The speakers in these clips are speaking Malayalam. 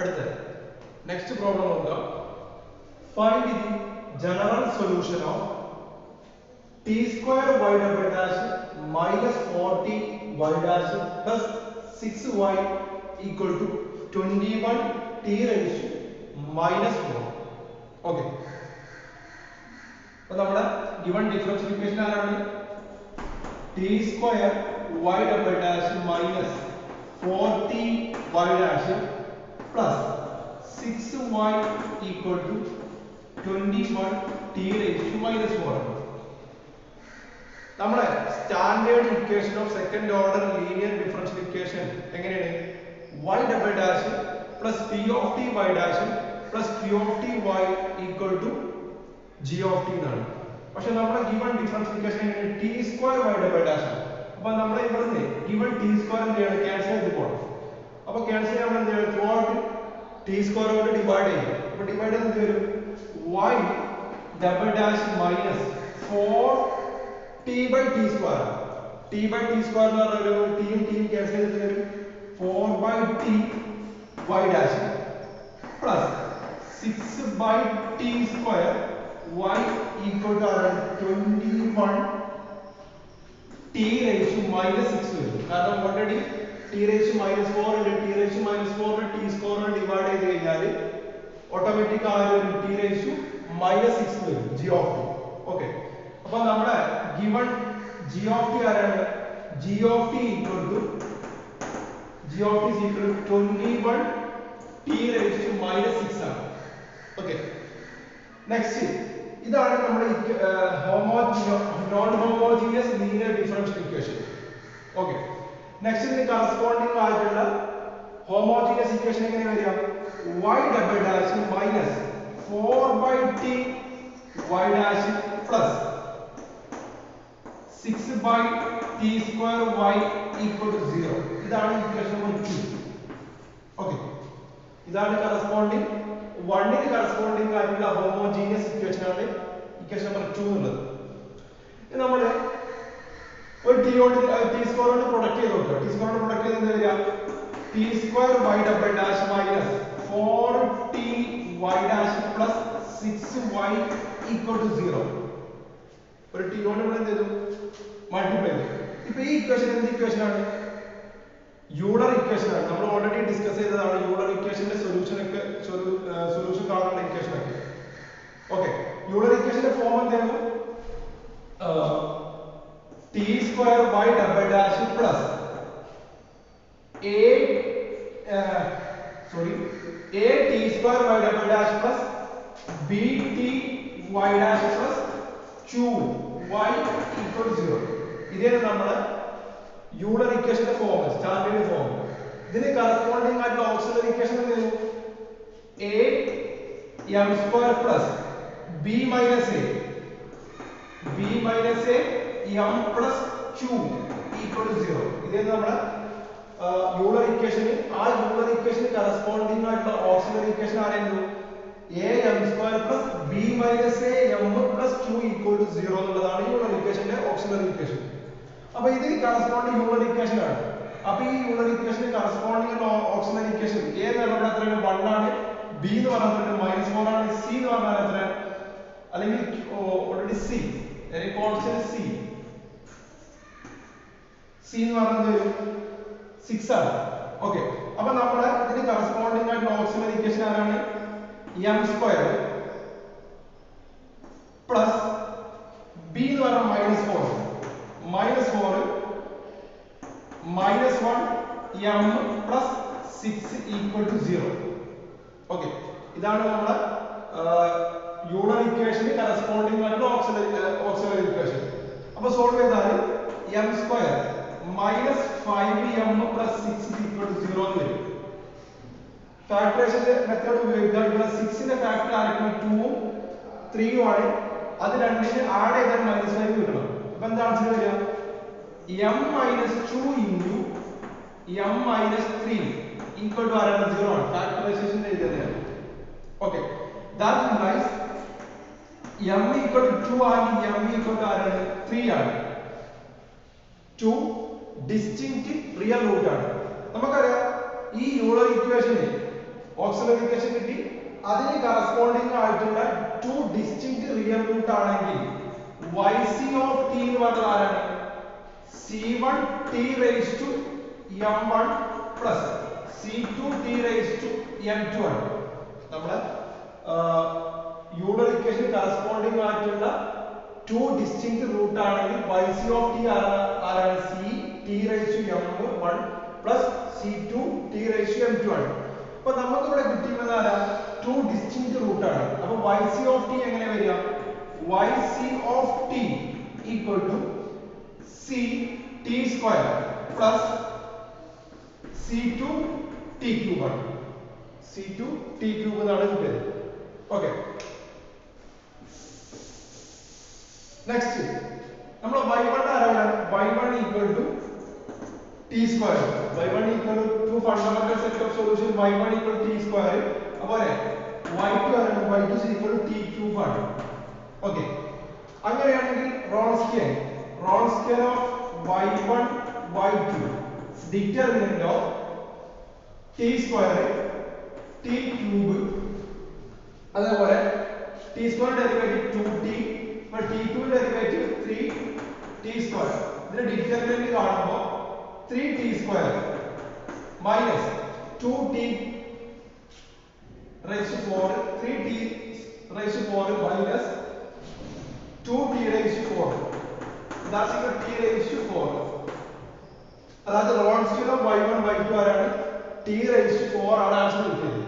അടുത്ത നെക്സ്റ്റ് പ്രോബ്ലം നോക്കുക. Find the general solution of t square y double dash minus 40 y dash plus 6y equal to 21 t raised to minus 4. Okay. അപ്പോൾ നമ്മുടെ given differential equation ആരാണ്? t square y double dash minus 40 y dash plus 6y equal to 21 t raised to minus 4. നമ്മുടെ standard equation of second order linear differential equation എങ്ങനെയാണ്? y double dash plus p of t y dash plus q of t y equal to g of t എന്നാണ്. പക്ഷെ നമ്മുടെ ഗിവൺ ഡിഫറൻഷ്യൽ ഇക്വേഷൻ എങ്ങനെയാണ്? t square y double dash ആണ്. അപ്പോൾ നമ്മൾ ഇവിടുന്ന് ഗിവൺ t സ്ക്വയർ എന്താണ് ക്യാൻസൽ ചെയ്ത് പോകണം. അപ്പോൾ ക്യാൻസൽ ചെയ്യാൻ നമ്മൾ എന്താണ് ത്രൂഔട്ട് t സ്ക്വയർ കൊണ്ട് ഡിവൈഡ് ചെയ്യും. അപ്പോൾ ഡിവൈഡ് ചെയ്ത് എന്ത് വരും? y double dash minus 4 t by t square. t by t square എന്ന് പറഞ്ഞാൽ ഒരു t ഉം t ഉം ക്യാൻസൽ ചെയ്തിട്ട് വരും 4 by t y dash plus 6 by t square y equal to 21 t raised to minus 6 വരും. കാരണം already t raised to minus 4 ഉണ്ട്. t raised to minus 4 t square divide ചെയ്ത് കഴിഞ്ഞാൽ ഓട്ടോമാറ്റിക് ആ ഒരു t raised to minus 6 വരും g of t. ഓക്കേ. അപ്പോൾ നമ്മുടെ given g of t ആരാണ്? g of t equal to 21 t raised to minus 6 ആണ്. ഓക്കേ. നെക്സ്റ്റ് ഇതാണ് നമ്മുടെ non homogeneous linear differential equation. Okay. Next ഇതിന് കറസ്പോണ്ടിങ് ആയിട്ടുള്ള ഹോമോജീനിയസ് ഇക്വേഷൻ എങ്ങനെ വരിക? y double dash minus 4 by t y dash plus 6 by t square y equal to 0. ഇതാണ് ഇക്വേഷൻ നമ്പർ 2. ഓക്കേ. ഇതാണ് കറസ്പോണ്ടിങ് 1 ന് കറസ്പോണ്ടിങ് ആയിട്ടുള്ള ഹോമോജീനിയസ് ഇക്വേഷൻ ആണ് ഇക്വേഷൻ നമ്പർ 2 എന്നുള്ളത്. ഇത് നമ്മൾ ഒരു t കൊണ്ട് t സ്ക്വയർ കൊണ്ട് പ്രൊഡക്റ്റ് ചെയ്ത് നോക്കുക. t സ്ക്വയർ കൊണ്ട് പ്രൊഡക്റ്റ് ചെയ്ത് എന്താ വരിക? t square y double dash minus 4t y dash plus 6y equal to 0. ഒരു t കൊണ്ട് നമ്മൾ എന്ത് ചെയ്തു? മൾട്ടിപ്ലൈ ചെയ്തു. ഇപ്പോൾ ഈ ഇക്വേഷൻ എന്ത് ഇക്വേഷൻ ആണ്? യൂളർ ഇക്വേഷൻ ആണ്. നമ്മൾ ഓൾറെഡി ഡിസ്കസ് ചെയ്തതാണ് യൂളർ ഇക്വേഷന്റെ സൊല്യൂഷൻ കാണാനുള്ള ഇക്വേഷൻ ഒക്കെ. ഓക്കേ. യൂളർ ഇക്വേഷന്റെ ഫോം എന്താണ്? t square y double dash plus a t square y double dash plus b t y dash plus 2y equal to 0. ഇതാണ് നമ്മുടെ യൂളർ ഇക്വേഷന്റെ ഫോം, സ്റ്റാൻഡേർഡ് ഫോം. ഇതിന് കറസ്പോണ്ടിങ് ആയിട്ടുള്ള ഓക്സിലറി ഇക്വേഷൻ എന്താണ്? a m square plus b minus a m plus 2 equal to 0. ഇതാണ് നമ്മുടെ യൂളർ ഇക്വേഷൻ. ആ യൂളർ ഇക്വേഷന് കറസ്പോണ്ടിങ് ആയിട്ടുള്ള ഓക്സിലറി ഇക്വേഷൻ ആരായിരുന്നു? a m square plus b minus a m plus 2 equal to 0 എന്നുള്ളതാണ് യൂളർ ഇക്വേഷന്റെ ഓക്സിലറി ഇക്വേഷൻ. അപ്പോൾ ഇത് കറസ്പോണ്ടിങ് യൂളർ ഇക്വേഷൻ ആണ്. അപ്പോൾ ഈ യൂളർ ഇക്വേഷന് കറസ്പോണ്ടിങ് ആയിട്ടുള്ള ഓക്സിലറി ഇക്വേഷൻ a എന്ന് പറഞ്ഞാൽ എത്രയാണ്? 1 ആണ്. b എന്ന് പറഞ്ഞാൽ -4 ആണ്. c എന്ന് പറഞ്ഞാൽ എത്രയാണ്? അല്ലെങ്കിൽ ഓൾറെഡി c കോൺസ്റ്റന്റ് c എന്ന് പറഞ്ഞാൽ 6 ആണ്. ഓക്കേ. അപ്പോൾ നമ്മുടെ ഇതിന് കറസ്പോണ്ടിങ് ആയിട്ടുള്ള ഓക്സിലറി ഇക്വേഷൻ ആരാണ്? m സ്ക്വയർ പ്ലസ് b എന്ന് പറഞ്ഞാൽ -4 -1 m plus 6 equal to 0. Okay. ഇതാണ് നമ്മുടെ യൂളർ ഇക്വേഷന് കറസ്പോണ്ടിങ് ആയിട്ടുള്ള ഓക്സിലറി ഇക്വേഷൻ. അപ്പോൾ സോൾവ് ചെയ്താൽ m square -5m plus 6 equal to 0 എന്ന് വരും. ഫാക്ടറൈസേഷൻ മെത്തേഡ് ഉപയോഗിച്ചാൽ ഇവിടെ 6 ന്റെ ഫാക്ടർ ആയിരിക്കും 2 ഉം 3 ഉം ആണ്. അത് രണ്ടിന് ആഡ് ചെയ്താൽ -5 കിട്ടണം. അപ്പോൾ എന്താ ആൻസർ വരിക? m minus 2 into m minus 3 equal to 0 ആണ്. ഫാക്ടറൈസേഷൻ എഴുതുന്നത്. Okay. that implies m equal to 2 ആണെങ്കിൽ m equal to 3 ആണ്. 2 distinct real root ആണ്. നമുക്കറിയാം ഈ യൂളർ ഇക്വേഷന് ഓക്സിലറി ഇക്വേഷൻ കിട്ടി. അതിന് കറസ്പോണ്ടിങ് ആയിട്ടുള്ള ടു ഡിസ്റ്റിങ്ക്ട് റിയൽ റൂട്ട് ആണെങ്കിൽ yc of t എന്ന് പറഞ്ഞാൽ ആരാണ്? c1 t raised to m1 plus c2 t raised to m2 ആണ്. നമ്മുടെ യൂളർ ഇക്വേഷൻ കറസ്പോണ്ടിങ് ആയിട്ടുള്ള ടു ഡിസ്റ്റിങ്ക്ട് റൂട്ട് ആണെങ്കിൽ yc of t ആരാണ്? c t raised to m1 plus c2 t raised to m2 ആണ്. അപ്പോൾ നമുക്ക് ഇവിടെ കിട്ടിയത് ആരാ? ടു ഡിസ്റ്റിങ്ക്ട് റൂട്ട് ആണ്. അപ്പോൾ yc of t എങ്ങനെ വരിക? yc of t equal to c t square plus c2 t cube ആണ്. c2 t cube എന്നാണ് കിട്ടിയത്. ഓക്കെ, നെക്സ്റ്റ് നമ്മൾ y1 ആരാണ്? y1 equal to t square. y1 equal to fundamental set of solution y1 equal to t square. അപ്പോൾ y2 ആരാണ്? y2 is equal to t cube ആണ്. ഓക്കെ, അങ്ങനെയാണെങ്കിൽ Wronskian of y1 y2 determinant of t square t cube അതേപോലെ t square ഡെറിവേറ്റീവ് 2t അപ്പോൾ t cube derivative 3t square. ഇതിന്റെ ഡിറ്റർമിനന്റ് കാണുമ്പോൾ 3t square minus 2t raised to 4 3t raised to 4 minus 2t raised to 4. That's equal to t raised to 4. അതായത് Wronskian of y1 y2 ആരാണ്? t raised to 4 ആണ് ആൻസർ കിട്ടിയത്.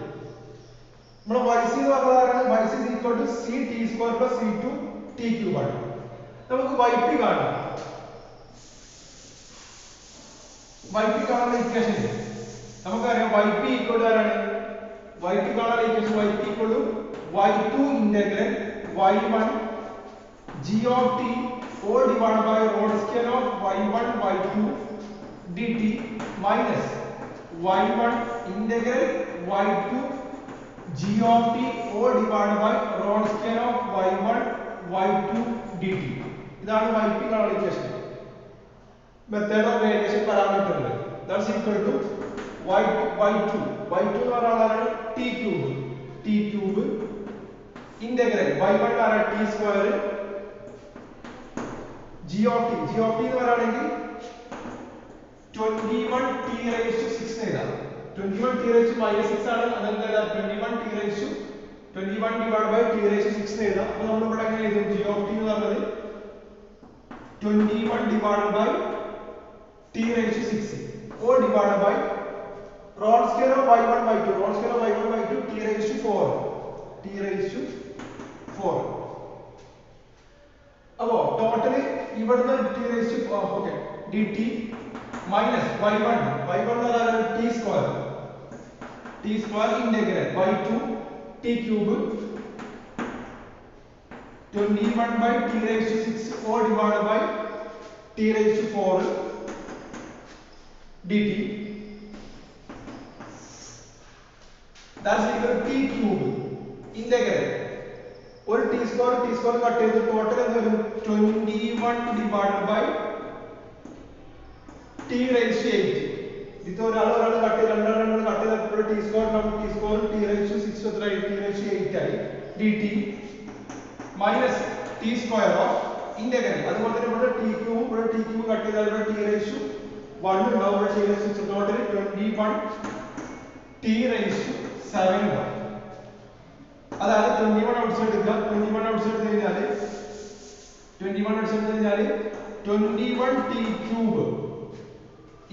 നമ്മൾ yc എന്ന് പറഞ്ഞാൽ ആരാണ്? yc is equal to c t square plus c2 t cube ആണ്. നമുക്ക് yp കാണാം. yp കാണാനുള്ള ഇക്വേഷൻ നമുക്കറിയാം. yp equal to ആരാണ്? yp കാണാനുള്ള equation yp equal to y2 integral y1 g of t all divided by Wronskian of y1 y2 dt minus y1 integral y2 g of t all divided by Wronskian of y1 y2 dt. ഇതാണ് yp കാണാനുള്ള equation. Method of variation parameter that's equal to y2 എന്ന് പറഞ്ഞാൽ t ക്യൂബ് ഇന്റഗ്രൽ y1 ആണ് t square g of t എന്ന് പറയുകയാണെങ്കിൽ 21t raised to 6 എഴുതാം. 21t raised to -6 ആണ്. അതെന്താ 21t raised to 21 divided by t raised to 6 എഴുതാം. അപ്പോൾ നമ്മൾ ഇവിടെ എങ്ങനെ എഴുതും? g of t എന്ന് പറയുന്നത് 21 divided by t raised to 6 all divided by Wronskian of y1 y2 t raised to 4 അപ്പോൾ ടോട്ടലി ഇവിടുന്ന് t raised to okay dt minus y1 എന്ന് പറഞ്ഞാൽ t square integral y2 t cube 21 by t raised to 6 all divided by t raised to 4 dt that's equal to t cube integral ഒരു t സ്ക്വയർ കട്ട് ചെയ്ത് ടോട്ടൽ എന്ത് വരും? 21 divided by t raised to 8. ഇത് ഒരാൾ കട്ട് ചെയ്ത് രണ്ടാൾ കട്ട് ചെയ്തപ്പോൾ t square t raised to 6 എത്രയായി? t raised to 8 ആയി dt minus t square of integral. അതുപോലെ തന്നെ ഇവിടെ t ക്യൂബ് കട്ട് ചെയ്താൽ ഇവിടെ t raised to 1 ഉണ്ടാവും. ഇവിടെ t raised to total 21 t raised to 7 ആണ്. അതായത് 21 ഔട്ട്സൈഡ് എടുക്കുക. 21 ഔട്ട്സൈഡ് കഴിഞ്ഞാൽ 21 t cube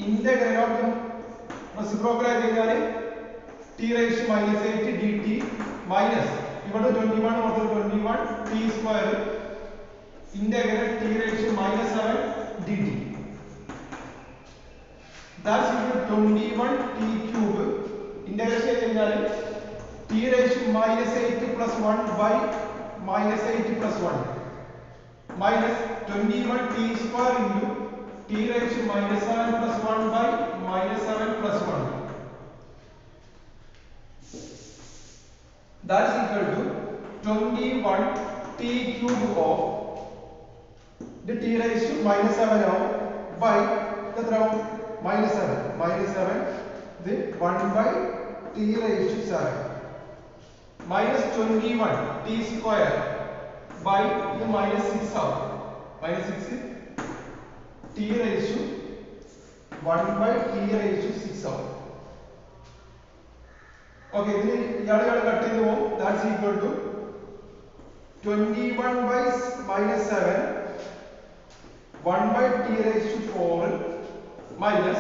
integral of reciprocal ആയി കഴിഞ്ഞാൽ t raised to -8 dt minus ഇവിടെ 21 ഓർത്ത് 21 t square integral t raised to -7 dt. that's equal to 21 t cube integral ചെയ്ത് കഴിഞ്ഞാൽ t raised to -8 plus 1 by -8 plus 1 minus 21 t square into t raised to -7 plus 1 by -7 plus 1. That is equal to 21 t cube of the t raised to -7 by the -7 the 1 by t raised to 7 minus 21 t square by the minus 6 out minus 6 t raised to 1 by t raised to 6 out. Okay, this is cut in the that's equal to 21 by minus 7 1 by t raised to 4 minus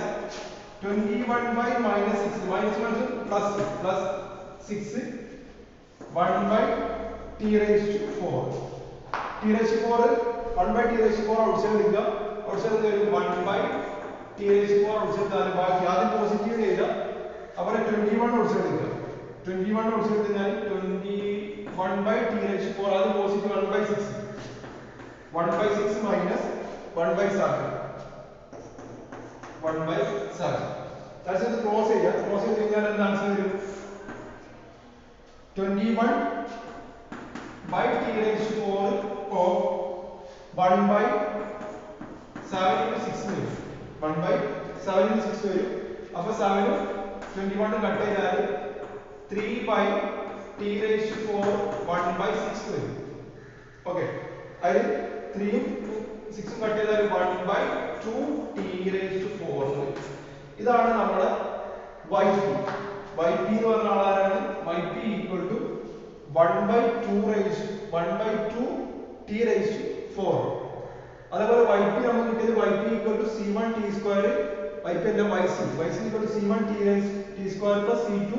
21 by minus 6 minus 1 plus 6 1 by t raised to 4 t raised to 4 1 by t raised to 4 outside 1 by t raised to 4 outside ബാക്കി ആദ്യം പോസിറ്റീവ് ചെയ്ത അപ്പോൾ 21 outside 21 outside എന്നാൽ 21 by t raised to 4 ആദ്യം positive 1 by 6 1 by 6 minus 1 by 7 1 by 7 that's it close area കഴിഞ്ഞാൽ എന്താ ആൻസർ വരും 21 by t raised to 4 of 1 by 7 into 6 വരും 1 by 7 into 6 വരും അപ്പോൾ 7 21 കട്ട് ചെയ്താൽ 3 by t raised to 4 1 by 6 വരും ഓക്കേ അതിൽ 3 ഉം 6 ഉം കട്ട് ചെയ്താൽ 1 by 2 t raised to 4 വരും ഇതാണ് നമ്മുടെ yp yp എന്ന് പറഞ്ഞ ആളാരാണ് yp equal to 1 by 2 raised 1 by 2 t raised to 4 അതേപോലെ yp നമുക്ക് കിട്ടിയത് yp equal to c1 t square yp അല്ല yc equal to c1 t raised t square plus c2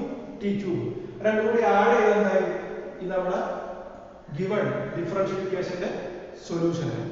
t cube രണ്ടും കൂടി ആഡ് ചെയ്താൽ എന്തായി ഇത് നമ്മുടെ given differential equationന്റെ സൊല്യൂഷൻ ആണ്